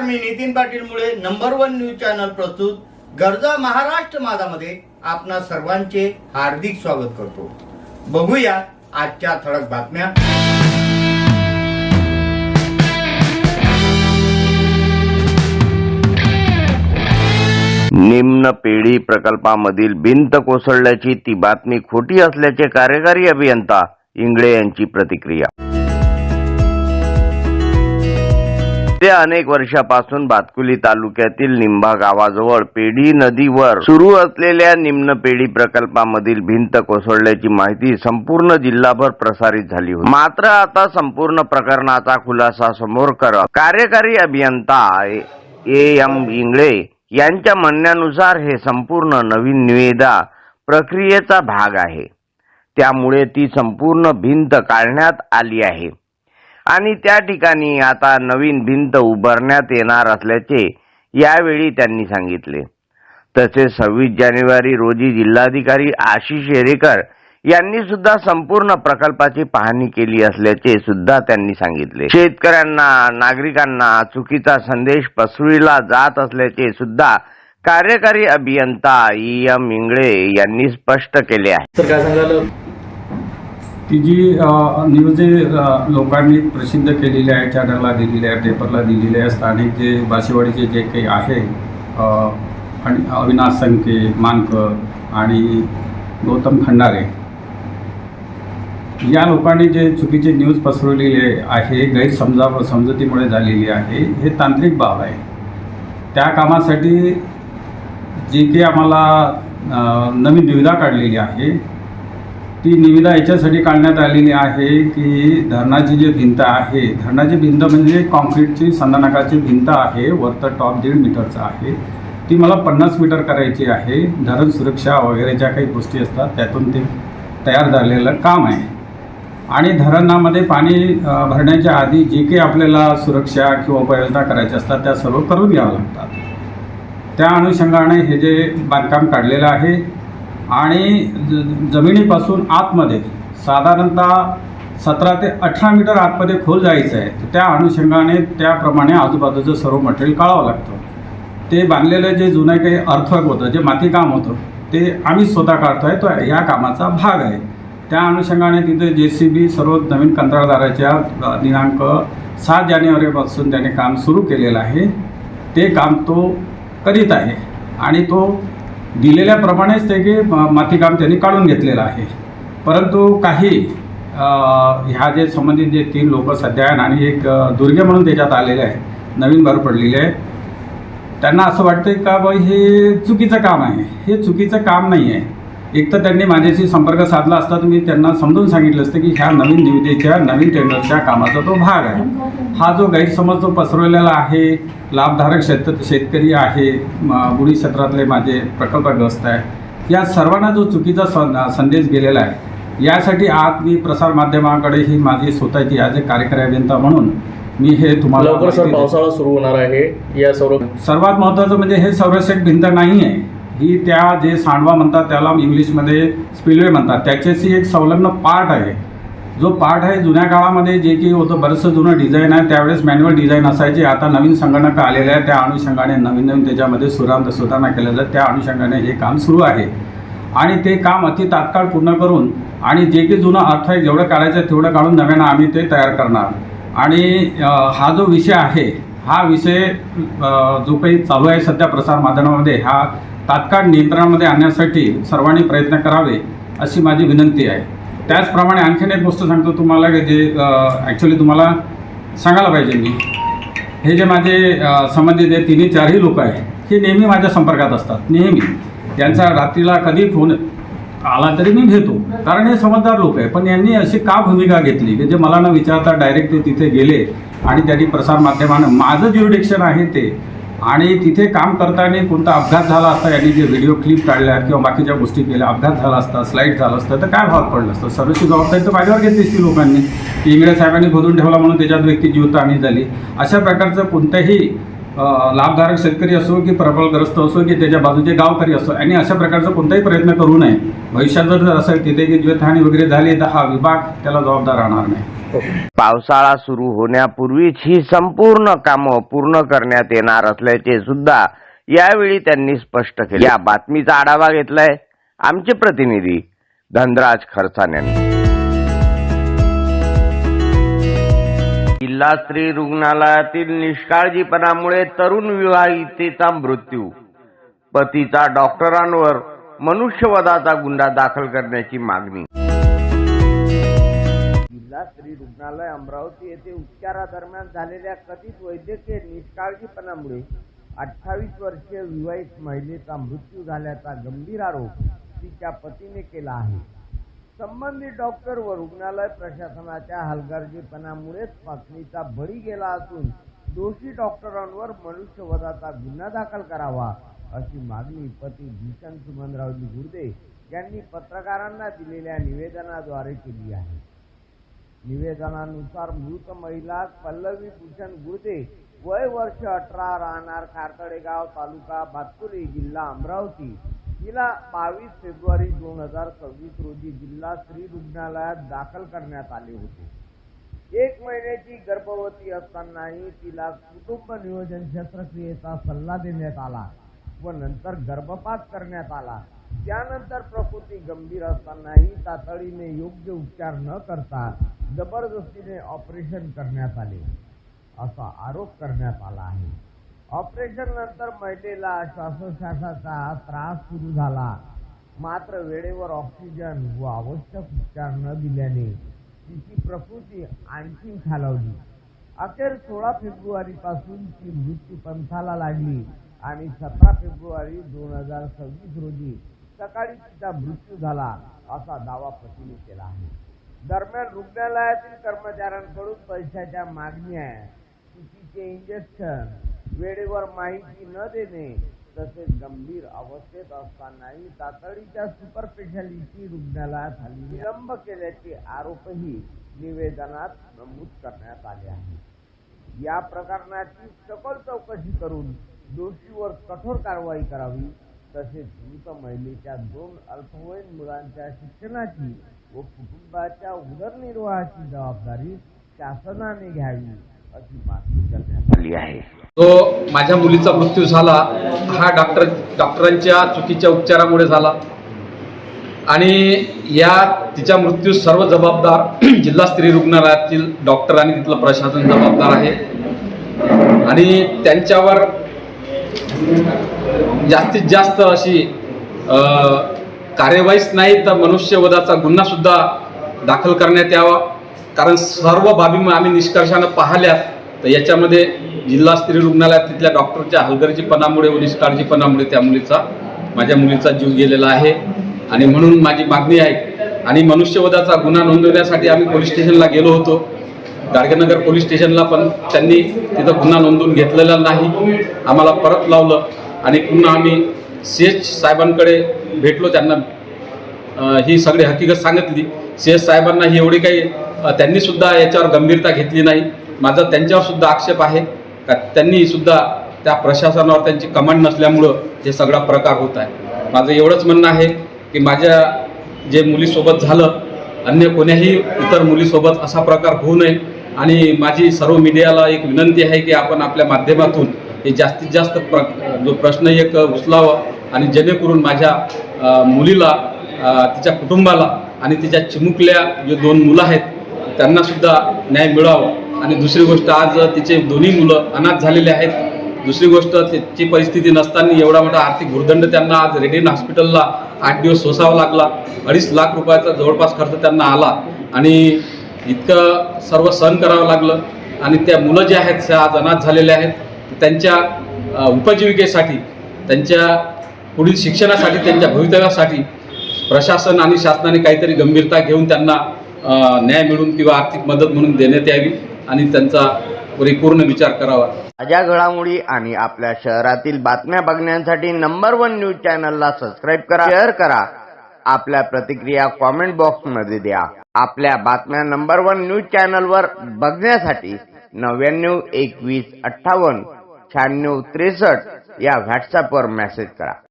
मी नितीन पाटील मुळे number 1 news channel प्रस्तुत गरजा महाराष्ट्र माझामध्ये आपणा सर्वांचे हार्दिक स्वागत करतो। बघूया आजच्या ठळक बातम्या। निम्न पेढी प्रकल्पामधील भिंत कोसळल्याची ती बातमी खोटी असल्याचे कार्यकारी अभियंता इंगळे यांची प्रतिक्रिया। गेल्या अनेक वर्षापासून भातकुली तालुक्यातील निंभा गावाजवळ पेढी नदीवर सुरू असलेल्या निम्न पेढी प्रकल्पामधील भिंत कोसळल्याची माहिती संपूर्ण जिल्हाभर प्रसारित झाली होती। मात्र आता संपूर्ण प्रकरणाचा खुलासा समोर करत कार्यकारी अभियंता एम इंगळे यांच्या म्हणण्यानुसार हे संपूर्ण नवीन निविदा प्रक्रियेचा भाग आहे। त्यामुळे ती संपूर्ण भिंत काढण्यात आली आहे आणि त्या ठिकाणी आता नवीन भिंत उभारण्यात येणार असल्याचे यावेळी त्यांनी सांगितले। तसेच 26 जानेवारी रोजी जिल्हाधिकारी आशिष येरेकर यांनी सुद्धा संपूर्ण प्रकल्पाची पाहणी केली असल्याचे सुद्धा त्यांनी सांगितले। शेतकऱ्यांना नागरिकांना चुकीचा संदेश पसरविला जात असल्याचे सुद्धा कार्यकारी अभियंता एम इंगळे यांनी स्पष्ट केले आहे। तर काय सांगाल ती जी न्यूज लोकांनी प्रसिद्ध केलेली आहे, चॅनलला दिलेली आहे, पेपरला दिलेली आहे, स्थानिक जे बाशिवाडीचे जे काही आहे आणि अविनाश संके मानकर आणि गौतम खंडारे या लोकांनी जे चुकीचे न्यूज पसरवलेले आहे, गैरसमजुतीमुळे झालेली आहे, हे तांत्रिक बाब आहे। त्या कामासाठी जे काही आम्हाला नवीन निविदा काढलेली आहे ती निविदा याच्यासाठी काढण्यात आलेली आहे की धरणाची जी भिंत आहे, धरणाची भिंत म्हणजे कॉन्क्रीटची संधानकाची भिंत आहे, वरतं टॉप 1.5 मीटरचं आहे, ती मला 50 मीटर करायची आहे। धरण सुरक्षा वगैरे ज्या काही गोष्टी असतात त्यातून ते तयार झालेलं काम आहे आणि धरणामध्ये पाणी भरण्याच्या आधी जे काही आपल्याला सुरक्षा किंवा उपाययोजना करायच्या असतात त्या सर्व करून घ्याव्या लागतात। त्या अनुषंगाने हे जे बांधकाम काढलेलं आहे आणि जमिनीपासून आतमध्ये साधारणतः 17 ते 18 मीटर आतमध्ये खोल जायचं आहे। त्या अनुषंगाने त्याप्रमाणे आजूबाजूचं सर्व मटेरियल काढावं लागतं। ते बांधलेलं जे जुनं काही अर्थवर्क होतं, जे मातीकाम होतं, ते आम्ही स्वतः काढतोय, तो या कामाचा भाग आहे। त्या अनुषंगाने तिथे JCB सर्व नवीन कंत्राटदाराच्या दिनांक 7 जानेवारीपासून त्याने काम सुरू केलेलं आहे। ते काम तो करीत आहे आणि तो दिलेल्याप्रमाणेच ते की मातीकाम त्यांनी काढून घेतलेलं आहे। परंतु काही ह्या जे संबंधित जे 3 लोक सध्या आहेत आणि एक दुर्गे म्हणून त्याच्यात आलेले आहे, नवीन भर पडलेले आहे, त्यांना असं वाटतं का बाई हे चुकीचं काम आहे। हे चुकीचं काम नाही आहे। एक तर त्यांनी माझ्याशी संपर्क साधला असता तर मी त्यांना समजून सांगितलं असतं की ह्या नवीन निविदेच्या नवीन टेंडरच्या कामाचा तो भाग आहे। हा जो गैरसमज जो पसरवलेला आहे, लाभधारक शेतकरी आहे, बुडी क्षेत्रातले माझे प्रकल्पग्रस्त आहे, या सर्वांना जो चुकीचा संदेश गेलेला आहे, यासाठी आज मी प्रसारमाध्यमाकडे ही माझी स्वतःची आज एक कार्यकारी अभियंता म्हणून मी हे तुम्हाला लवकर सर पावसाळा सुरू होणार आहे, या सर्वात महत्त्वाचं म्हणजे हे संरक्षक भिंत नाही आहे, ही त्या जे सांडवा म्हणतात त्याला इंग्लिशमध्ये स्पिलवे म्हणतात, त्याच्याशी एक संलग्न पार्ट आहे। जो पार्ट आहे जुन्या काळामध्ये जे की होतं बरंचसं जुनं डिझाईन आहे, त्यावेळेस मॅन्युअल डिझाईन असायचे, आता नवीन संगणक आलेले आहे, त्या अनुषंगाने नवीन त्याच्यामध्ये सुधारणा केल्या जातात। त्या अनुषंगाने हे काम सुरू आहे आणि ते काम अति तात्काळ पूर्ण करून आणि जे की जुनं अर्थ आहे जेवढं काढायचं तेवढं काढून नव्यानं आम्ही ते तयार करणार। आणि हा जो विषय आहे, हा विषय जो काही चालू आहे सध्या प्रसारमाध्यमामध्ये, हा तात्काळ नियंत्रणामध्ये आणण्यासाठी सर्वांनी प्रयत्न करावे अशी माझी विनंती आहे। त्याचप्रमाणे आणखीन एक गोष्ट सांगतो तुम्हाला की जे ॲक्च्युली तुम्हाला सांगायला पाहिजे, मी हे जे माझे संबंधित जे 3-4 लोक आहे हे नेहमी माझ्या संपर्कात असतात, नेहमी त्यांचा रात्रीला कधी फोन आला तरी मी घेतो, कारण हे समजदार लोक आहे। पण यांनी अशी का भूमिका घेतली की जे मला न विचारता डायरेक्ट ते तिथे गेले आणि त्यांनी प्रसारमाध्यमानं माझं ज्युरिडिक्शन आहे ते आणि तिथे काम करताना कोणता अपघात झाला असता, यांनी जे व्हिडिओ क्लिप काढल्या किंवा बाकीच्या गोष्टी केल्या, अपघात झाला असता, स्लाईड झालं असतं तर काय भाग पडलं असतं। सर्वची जबाबदारी तर माझ्यावर घेतलीच ती लोकांनी, इंगळे साहेबांनी खोदून ठेवला म्हणून त्याच्यात व्यक्ती जीवितहानी झाली। अशा प्रकारचं कोणत्याही लाभधारक शेतकरी असो की प्रबलग्रस्त असो की त्याच्या बाजूचे गावकरी असो, आणि अशा प्रकारचा कोणताही प्रयत्न करू नये। भविष्यात जर असं तिथे की जीवितहानी वगैरे झाली तर हा विभाग त्याला जबाबदार राहणार नाही। पावसाळा सुरू होण्यापूर्वीच ही संपूर्ण कामं पूर्ण करण्यात येणार असल्याचे सुद्धा यावेळी त्यांनी स्पष्ट केले. या बातमीचा आढावा घेतलाय आमचे प्रतिनिधी धनराज खरसाण यांनी. जिल्हा स्त्री रुग्णालयातील निष्काळजीपणामुळे तरुण विवाहितेचा मृत्यू. पतीचा डॉक्टरांवर मनुष्यवधाचा गुन्हा दाखल करण्याची मागणी. जिल्हा स्त्री रुग्णालय अमरावती येथे उपचारादरम्यान झालेल्या कथित वैद्यकीय निष्काळजीपणामुळे 28 वर्षीय विवाहित महिलेचा मृत्यू झाल्याचा गंभीर आरोप तिच्या पतीने केला आहे. संबंधित डॉक्टर व रुग्णालय प्रशासनाच्या हलगर्जीपणामुळेच पत्नीचा बळी गेला असून दोषी डॉक्टरांवर मनुष्यवधाचा गुन्हा दाखल करावा अशी मागणी पती भूषण सुमनरावजी गुर्दे यांनी पत्रकारांना दिलेल्या निवेदनाद्वारे केली आहे. निवेदनानुसार मृत महिला पल्लवी भूषण गुर्दे वय वर्ष 18 राहणार खारतडेगाव तालुका भातकुली जिल्हा अमरावती हिला 22 फेब्रुवारी 2026 रोजी जिल्हा स्त्री रुग्णालयात दाखल करण्यात आले होते. 1 महिन्याची गर्भवती असतानाही तिला कुटुंब नियोजन शस्त्रक्रियेचा सल्ला देण्यात आला व नंतर गर्भपात करण्यात आला. त्यानंतर प्रकृती गंभीर असतानाही तातडीने योग्य उपचार न करता जबरदस्तीने ऑपरेशन करण्यात आले असा आरोप करण्यात आला आहे. ऑपरेशन नंतर महिलेला श्वासोच्छवासाचा त्रास सुरू झाला. मात्र वेळेवर ऑक्सिजन व आवश्यक उपचार न दिल्याने तिची प्रकृती आणखी खालावली. अखेर 16 फेब्रुवारी पासून ती मृत्यूपंथाला लागली आणि 17 फेब्रुवारी 2026 रोजी सकाळी तिचा मृत्यू झाला असा दावा पतीने केला आहे. दरम्यान रुग्णालयातील कर्मचाऱ्यांकडून पैशाच्या मागण्या, चुकीचे इंजेक्शन, वेळेवर माहिती न देणे तसेच गंभीर अवस्थेत असतानाही तातडीच्या सुपर स्पेशालिटी रुग्णालयात विलंब केल्याचे आरोपही निवेदनात नमूद करण्यात आले आहे. या प्रकरणाची सखोल चौकशी करून दोषीवर कठोर कारवाई करावी तसेच मृत महिलेच्या 2 अल्पवयीन मुलांच्या शिक्षणाची व कुटुंबाच्या उदरनिर्वाहाची जबाबदारी शासनाने घ्यावी अशी मागणी करण्यात आली आहे. जो माझ्या मुलीचा मृत्यू झाला हा डॉक्टरांच्या चुकीच्या उपचारामुळे झाला आणि या तिच्या मृत्यू सर्व जबाबदार जिल्हा स्त्री रुग्णालयातील डॉक्टर आणि तिथलं प्रशासन जबाबदार आहे आणि त्यांच्यावर जास्तीत जास्त अशी कार्यवाहीच नाही तर मनुष्यवधाचा गुन्हा सुद्धा दाखल करण्यात यावा. कारण सर्व बाबी आम्ही निष्कर्षानं पाहिल्यात तर याच्यामध्ये जिल्हा स्त्री रुग्णालयात तिथल्या डॉक्टरच्या हलगर्जीपणामुळे व निष्काळजीपणामुळे त्या माझ्या मुलीचा जीव गेलेला आहे आणि म्हणून माझी मागणी आहे. आणि मनुष्यवधाचा गुन्हा नोंदवण्यासाठी आम्ही पोलीस स्टेशनला गेलो होतो, गाडगेनगर पोलीस स्टेशनला, पण त्यांनी तिथं गुन्हा नोंदवून घेतलेला नाही. आम्हाला परत लावलं आणि पुन्हा आम्ही CH साहेबांकडे भेटलो. त्यांना ही सगळी हकीकत सांगितली. CH साहेबांना ही एवढी काही त्यांनी सुद्धा याच्यावर गंभीरता घेतली नाही. माझा त्यांच्यावर सुद्धा आक्षेप आहे का त्यांनी सुद्धा त्या प्रशासनावर त्यांची कमांड नसल्यामुळं हे सगळा प्रकार होत आहे. माझं एवढंच म्हणणं आहे की माझ्या जे मुलीसोबत झालं अन्य कोण्याही इतर मुलीसोबत असा प्रकार होऊ नये आणि माझी सर्व मीडियाला एक विनंती आहे की आपण आपल्या माध्यमातून हे जास्तीत जास्त जो प्रश्न एक उचलावा आणि जेणेकरून माझ्या मुलीला, तिच्या कुटुंबाला आणि तिच्या चिमुकल्या जे 2 मुलं आहेत त्यांना सुद्धा न्याय मिळावा. आणि दुसरी गोष्ट, आज तिचे दोन्ही मुलं अनाथ झालेले आहेत. दुसरी गोष्ट, त्याची परिस्थिती नसताना एवढा मोठा आर्थिक भुर्दंड त्यांना आज रेडियन हॉस्पिटलला 8 दिवस सोसावा लागला. 2.5 लाख रुपयाचा जवळपास खर्च त्यांना आला आणि इतकं सर्व सहन करावं लागलं. आणि त्या मुलं जे आहेत त्या आज अनाथ झालेले आहेत. त्यांच्या उपजीविकेसाठी, त्यांच्या पुढील शिक्षणासाठी, त्यांच्या भवितव्यासाठी प्रशासन आणि शासनाने काहीतरी गंभीरता घेऊन त्यांना न्याय मिळून किंवा आर्थिक मदत म्हणून देण्यात यावी आणि त्यांचा परिपूर्ण विचार करावा. ताज्या घडामोडी आणि आपल्या शहरातील बातम्या बघण्यासाठी नंबर 1 न्यूज चॅनलला सबस्क्राईब करा, शेअर करा, आपल्या प्रतिक्रिया कॉमेंट बॉक्समध्ये द्या. आपल्या बातम्या नंबर 1 न्यूज चॅनलवर बघण्यासाठी 99 21 58 96 63 या व्हॉट्सअपवर मेसेज करा.